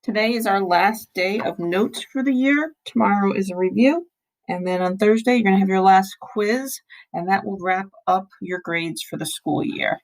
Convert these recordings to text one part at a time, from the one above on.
Today is our last day of notes for the year. Tomorrow is a review. And then on Thursday, you're going to have your last quiz, and that will wrap up your grades for the school year.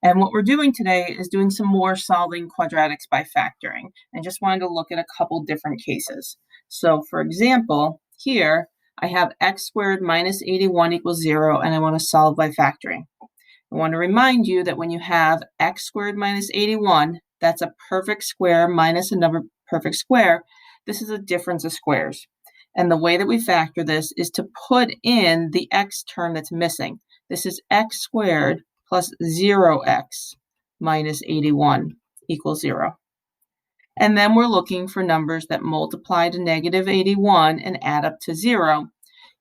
And what we're doing today is doing some more solving quadratics by factoring. I just wanted to look at a couple different cases. So for example, here I have x squared minus 81 equals 0, and I want to solve by factoring. I want to remind you that when you have x squared minus 81, that's a perfect square minus another perfect square. This is a difference of squares. And the way that we factor this is to put in the x term that's missing. This is x squared plus 0x minus 81 equals 0. And then we're looking for numbers that multiply to negative 81 and add up to 0.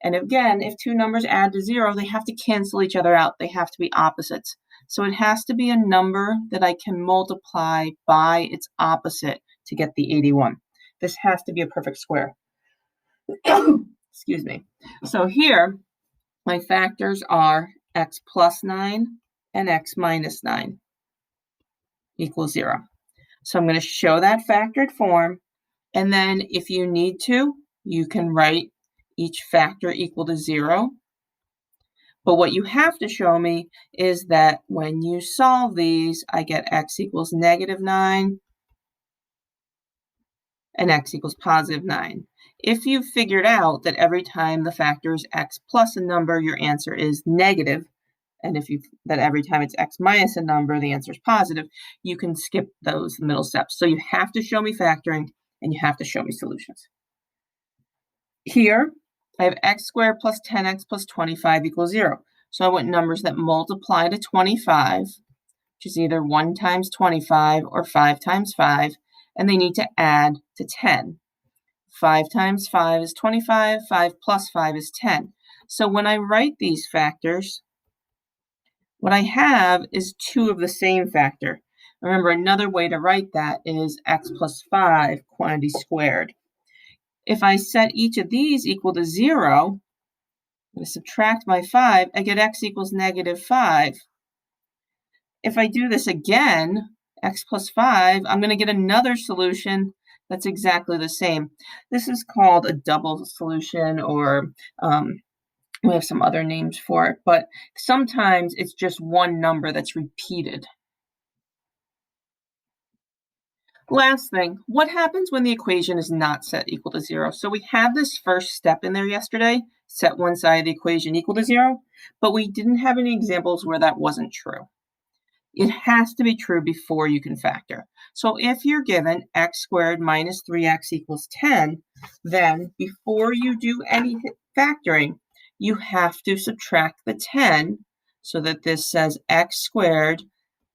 And again, if two numbers add to 0, they have to cancel each other out. They have to be opposites. So it has to be a number that I can multiply by its opposite to get the 81. This has to be a perfect square. Excuse me. So here, my factors are x plus 9 and x minus 9 equals 0. So I'm going to show that factored form. And then if you need to, you can write each factor equal to 0. But what you have to show me is that when you solve these, I get x equals negative 9 and x equals positive 9. If you've figured out that every time the factor is x plus a number, your answer is negative, and that every time it's x minus a number, the answer is positive, you can skip those middle steps. So you have to show me factoring, and you have to show me solutions. Here, I have x squared plus 10x plus 25 equals 0. So I want numbers that multiply to 25, which is either 1 times 25 or 5 times 5, and they need to add to 10. 5 times 5 is 25, 5 plus 5 is 10. So when I write these factors, what I have is two of the same factor. Remember, another way to write that is x plus 5 quantity squared. If I set each of these equal to 0, I'm going to subtract my 5, I get x equals negative 5. If I do this again, x plus 5, I'm going to get another solution that's exactly the same. This is called a double solution, or we have some other names for it, but sometimes it's just one number that's repeated. Last thing, what happens when the equation is not set equal to 0? So we had this first step in there yesterday, set one side of the equation equal to 0, but we didn't have any examples where that wasn't true. It has to be true before you can factor. So if you're given x squared minus 3x equals 10, then before you do any factoring, you have to subtract the 10 so that this says x squared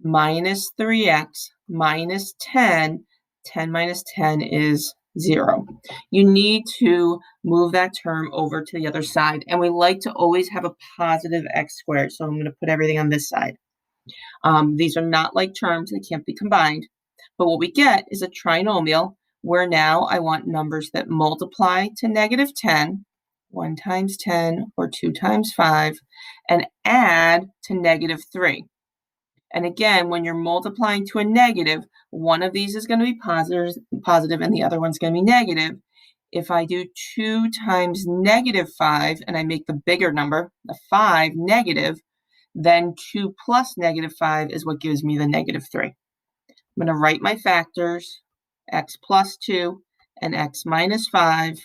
minus 3x minus 10. 10 minus 10 is 0. You need to move that term over to the other side. And we like to always have a positive x squared. So I'm going to put everything on this side. These are not like terms. They can't be combined. But what we get is a trinomial where now I want numbers that multiply to negative 10, 1 times 10 or 2 times 5, and add to negative 3. And again, when you're multiplying to a negative, one of these is going to be positive and the other one's going to be negative. If I do 2 times negative 5 and I make the bigger number, the 5, negative, then 2 plus negative 5 is what gives me the negative 3. I'm going to write my factors, x plus 2 and x minus 5,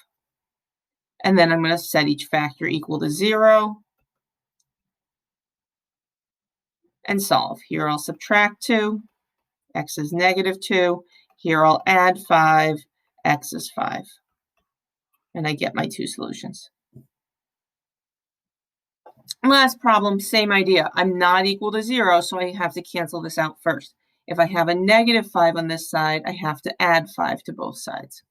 and then I'm going to set each factor equal to 0 and solve. Here I'll subtract 2, x is negative 2. Here I'll add 5, x is 5. And I get my two solutions. Last problem, same idea. I'm not equal to 0, so I have to cancel this out first. If I have a negative 5 on this side, I have to add 5 to both sides.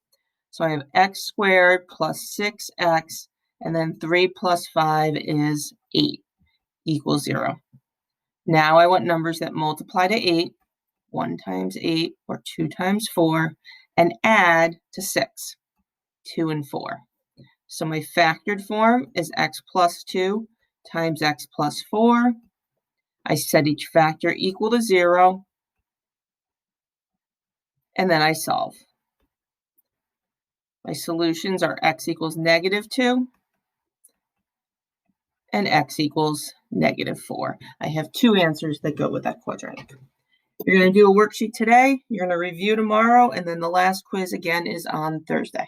So I have x squared plus 6x, and then 3 plus 5 is 8 equals 0. Now I want numbers that multiply to 8, 1 times 8 or 2 times 4, and add to 6, 2 and 4. So my factored form is x plus 2 times x plus 4. I set each factor equal to 0, and then I solve. My solutions are x equals -2 and x equals -4. I have 2 answers that go with that quadratic. You're going to do a worksheet today, you're going to review tomorrow, and then the last quiz again is on Thursday.